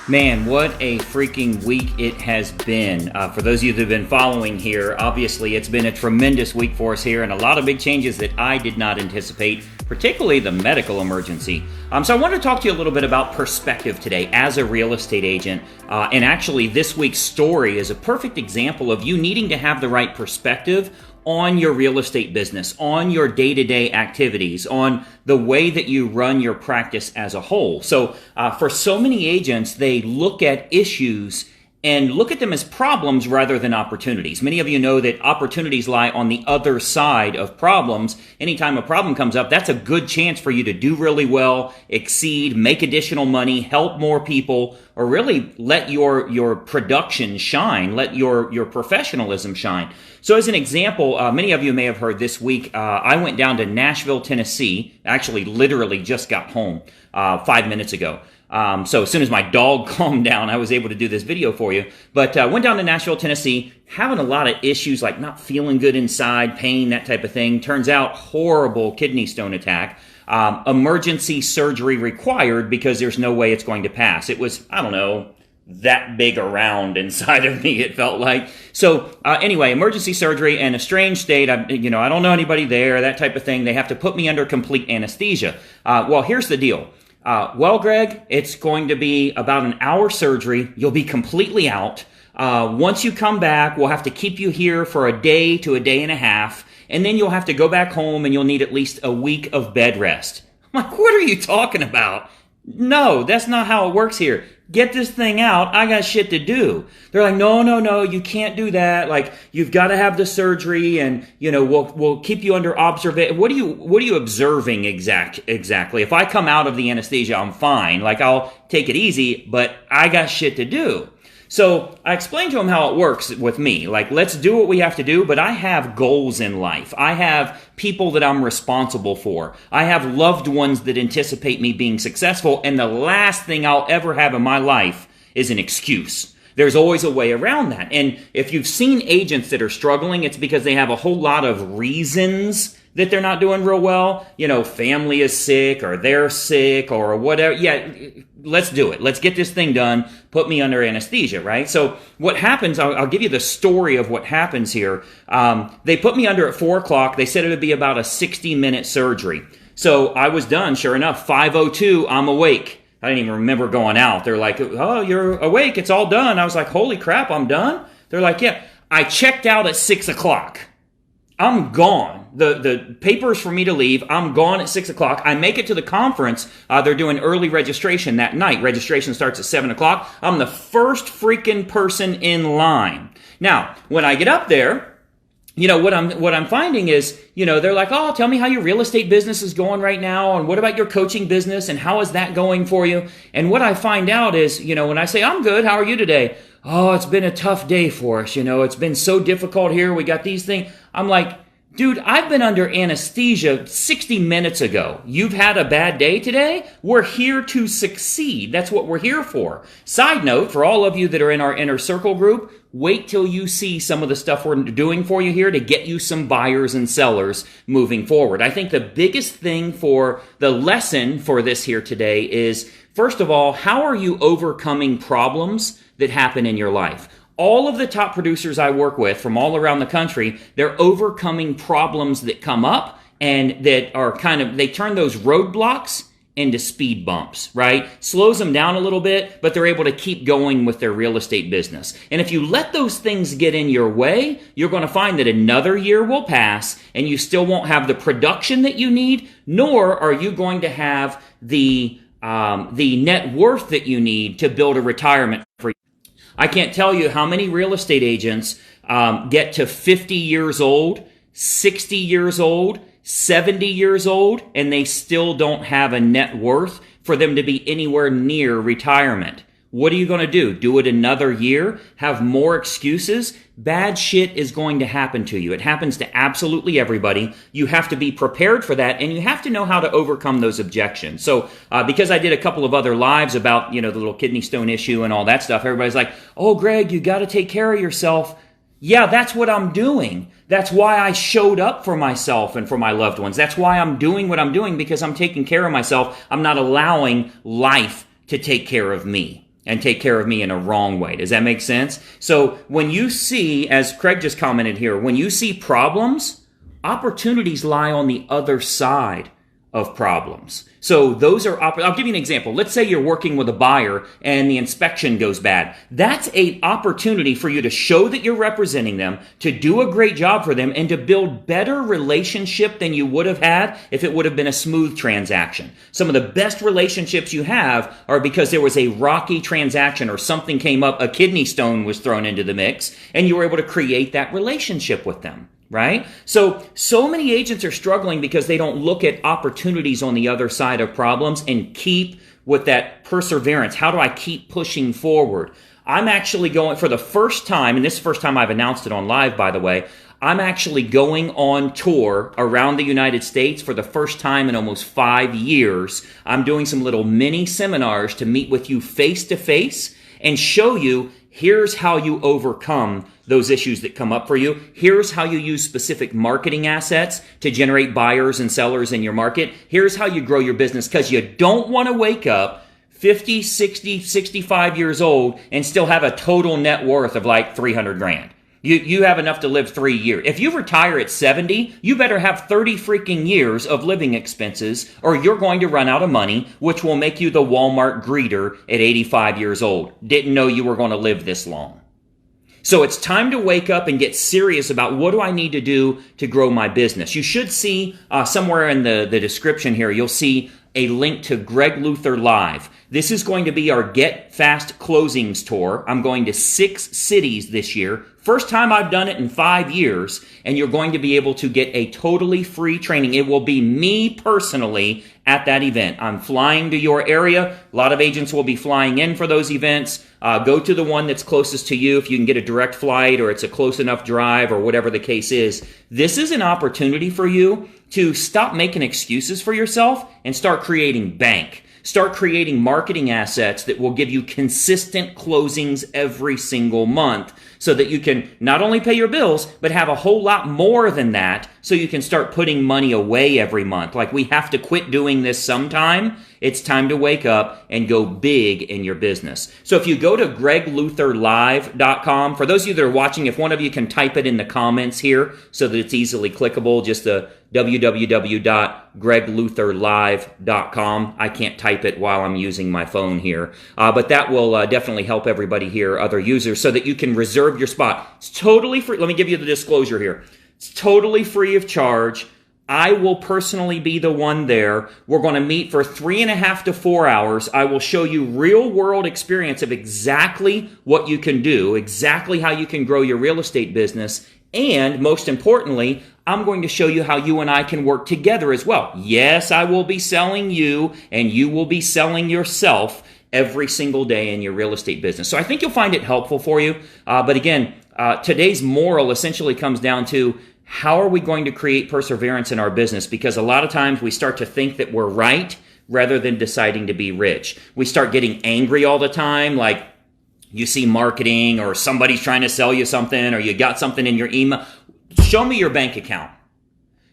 Man, what a freaking week it has been. For those of you that have been following here, obviously it's been a tremendous week for us here and a lot of big changes that I did not anticipate, particularly the medical emergency. So I want to talk to you a little bit about perspective today as a real estate agent. And actually this week's story is a perfect example of you needing to have the right perspective on your real estate business, on your day-to-day activities, on the way that you run your practice as a whole. So for so many agents, they look at issues and look at them as problems rather than opportunities. Many of you know that opportunities lie on the other side of problems. Anytime a problem comes up, that's a good chance for you to do really well, exceed, make additional money, help more people, or really let your production shine, let your professionalism shine. So as an example, many of you may have heard this week, I went down to Nashville, Tennessee, actually literally just got home 5 minutes ago. So as soon as my dog calmed down, I was able to do this video for you. But went down to Nashville, Tennessee, having a lot of issues like not feeling good inside, pain, that type of thing. Turns out horrible kidney stone attack. Emergency surgery required because there's no way it's going to pass. It was, I don't know, that big around inside of me, it felt like. So anyway, emergency surgery and a strange state. I don't know anybody there, that type of thing. They have to put me under complete anesthesia. Well, here's the deal. Well, Greg, it's going to be about an hour surgery. You'll be completely out. Once you come back, we'll have to keep you here for a day to a day and a half, and then you'll have to go back home and you'll need at least a week of bed rest. I'm like, what are you talking about? No, that's not how it works here. Get this thing out. I got shit to do. They're like, no, you can't do that. Like, you've got to have the surgery and, we'll keep you under observation. What are you observing exactly? If I come out of the anesthesia, I'm fine. Like, I'll take it easy, but I got shit to do. So I explained to him how it works with me. Like, let's do what we have to do, but I have goals in life. I have people that I'm responsible for. I have loved ones that anticipate me being successful, and the last thing I'll ever have in my life is an excuse. There's always a way around that. And if you've seen agents that are struggling, it's because they have a whole lot of reasons that they're not doing real well. Family is sick or they're sick or whatever. Yeah, let's do it. Let's get this thing done. Put me under anesthesia, right? So what happens, I'll give you the story of what happens here. They put me under at 4 o'clock. They said it would be about a 60-minute surgery. So I was done. Sure enough, 5:02, I'm awake. I didn't even remember going out. They're like, oh, you're awake. It's all done. I was like, holy crap, I'm done? They're like, yeah. I checked out at 6 o'clock. I'm gone. The papers for me to leave. I'm gone at 6 o'clock. I make it to the conference. They're doing early registration that night. Registration starts at 7 o'clock. I'm the first freaking person in line. Now, when I get up there, what I'm finding is, they're like, oh, tell me how your real estate business is going right now, and what about your coaching business, and how is that going for you? And what I find out is, when I say, I'm good, how are you today? Oh, it's been a tough day for us. It's been so difficult here. We got these things. I'm like, dude, I've been under anesthesia 60 minutes ago. You've had a bad day today? We're here to succeed. That's what we're here for. Side note, for all of you that are in our inner circle group, wait till you see some of the stuff we're doing for you here to get you some buyers and sellers moving forward. I think the biggest thing for the lesson for this here today is, first of all, how are you overcoming problems that happen in your life? All of the top producers I work with from all around the country, they're overcoming problems that come up and that are they turn those roadblocks into speed bumps, right? Slows them down a little bit, but they're able to keep going with their real estate business. And if you let those things get in your way, you're going to find that another year will pass and you still won't have the production that you need, nor are you going to have the net worth that you need to build a retirement for you. I can't tell you how many real estate agents get to 50 years old, 60 years old, 70 years old, and they still don't have a net worth for them to be anywhere near retirement. What are you going to do? Do it another year? Have more excuses? Bad shit is going to happen to you. It happens to absolutely everybody. You have to be prepared for that, and you have to know how to overcome those objections. So because I did a couple of other lives about, the little kidney stone issue and all that stuff, everybody's like, oh, Greg, you got to take care of yourself. Yeah, that's what I'm doing. That's why I showed up for myself and for my loved ones. That's why I'm doing what I'm doing, because I'm taking care of myself. I'm not allowing life to take care of me. and take care of me in a wrong way. Does that make sense? So when you see, as Craig just commented here, when you see problems, opportunities lie on the other side of problems. So those are, I'll give you an example. Let's say you're working with a buyer and the inspection goes bad. That's an opportunity for you to show that you're representing them, to do a great job for them, and to build better relationship than you would have had if it would have been a smooth transaction. Some of the best relationships you have are because there was a rocky transaction or something came up, a kidney stone was thrown into the mix, and you were able to create that relationship with them. Right? So many agents are struggling because they don't look at opportunities on the other side of problems and keep with that perseverance. How do I keep pushing forward? I'm actually going, for the first time, and this is the first time I've announced it on live, by the way, I'm actually going on tour around the United States for the first time in almost 5 years. I'm doing some little mini seminars to meet with you face to face and show you, here's how you overcome those issues that come up for you. Here's how you use specific marketing assets to generate buyers and sellers in your market. Here's how you grow your business, because you don't want to wake up 50, 60, 65 years old and still have a total net worth of like 300 grand. You have enough to live 3 years. If you retire at 70, you better have 30 freaking years of living expenses, or you're going to run out of money, which will make you the Walmart greeter at 85 years old. Didn't know you were going to live this long. So it's time to wake up and get serious about, what do I need to do to grow my business? You should see somewhere in the description here, you'll see a link to Greg Luther Live. This is going to be our Get Fast Closings Tour. I'm going to 6 cities this year. First time I've done it in 5 years, and you're going to be able to get a totally free training. It will be me personally at that event. I'm flying to your area. A lot of agents will be flying in for those events. Go to the one that's closest to you if you can get a direct flight or it's a close enough drive or whatever the case is. This is an opportunity for you to stop making excuses for yourself and start creating bank. Start creating marketing assets that will give you consistent closings every single month, so that you can not only pay your bills, but have a whole lot more than that, so you can start putting money away every month. Like, we have to quit doing this sometime. It's time to wake up and go big in your business. So if you go to greglutherlive.com, for those of you that are watching, if one of you can type it in the comments here so that it's easily clickable, just the www.greglutherlive.com. I can't type it while I'm using my phone here, but that will definitely help everybody here, other users, so that you can reserve your spot. It's totally free. Let me give you the disclosure here. It's totally free of charge. I will personally be the one there. We're going to meet for 3.5 to 4 hours. I will show you real world experience of exactly what you can do, exactly how you can grow your real estate business. And most importantly, I'm going to show you how you and I can work together as well. Yes, I will be selling you, and you will be selling yourself every single day in your real estate business. So I think you'll find it helpful for you. But again, today's moral essentially comes down to, how are we going to create perseverance in our business? Because a lot of times we start to think that we're right rather than deciding to be rich. We start getting angry all the time, like you see marketing or somebody's trying to sell you something, or you got something in your email. Show me your bank account.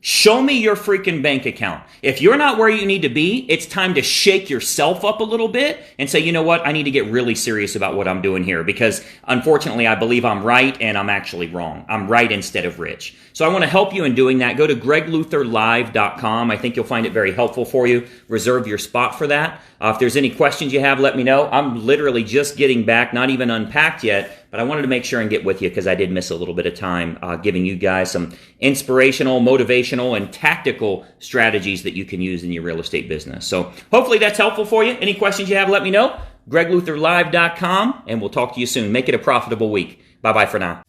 Show me your freaking bank account. If you're not where you need to be, it's time to shake yourself up a little bit and say, you know what? I need to get really serious about what I'm doing here, because unfortunately, I believe I'm right and I'm actually wrong. I'm right instead of rich. So I want to help you in doing that. Go to greglutherlive.com. I think you'll find it very helpful for you. Reserve your spot for that. If there's any questions you have, let me know. I'm literally just getting back, not even unpacked yet, but I wanted to make sure and get with you because I did miss a little bit of time giving you guys some inspirational, motivational, and tactical strategies that you can use in your real estate business. So hopefully that's helpful for you. Any questions you have, let me know. greglutherlive.com, and we'll talk to you soon. Make it a profitable week. Bye-bye for now.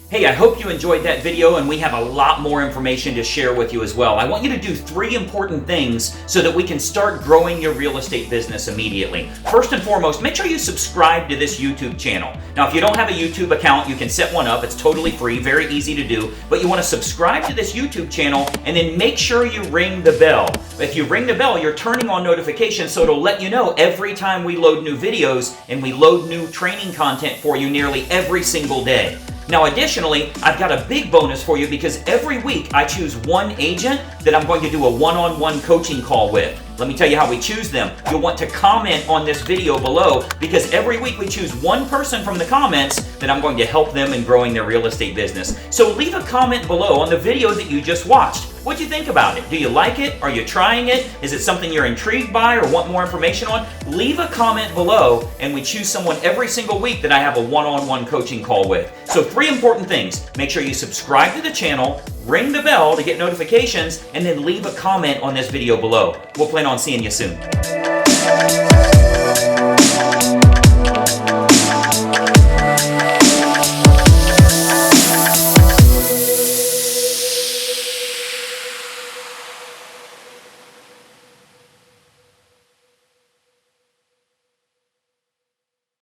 Hey, I hope you enjoyed that video, and we have a lot more information to share with you as well. I want you to do 3 important things so that we can start growing your real estate business immediately. First and foremost, make sure you subscribe to this YouTube channel. Now, if you don't have a YouTube account, you can set one up. It's totally free, very easy to do. But you want to subscribe to this YouTube channel, and then make sure you ring the bell. If you ring the bell, you're turning on notifications, so it'll let you know every time we load new videos, and we load new training content for you nearly every single day. Now, additionally, I've got a big bonus for you, because every week I choose one agent that I'm going to do a one-on-one coaching call with. Let me tell you how we choose them. You'll want to comment on this video below, because every week we choose one person from the comments that I'm going to help them in growing their real estate business. So leave a comment below on the video that you just watched. What'd you think about it? Do you like it? Are you trying it? Is it something you're intrigued by or want more information on? Leave a comment below, and we choose someone every single week that I have a one-on-one coaching call with. So 3 important things. Make sure you subscribe to the channel, ring the bell to get notifications, and then leave a comment on this video below. We'll plan on seeing you soon.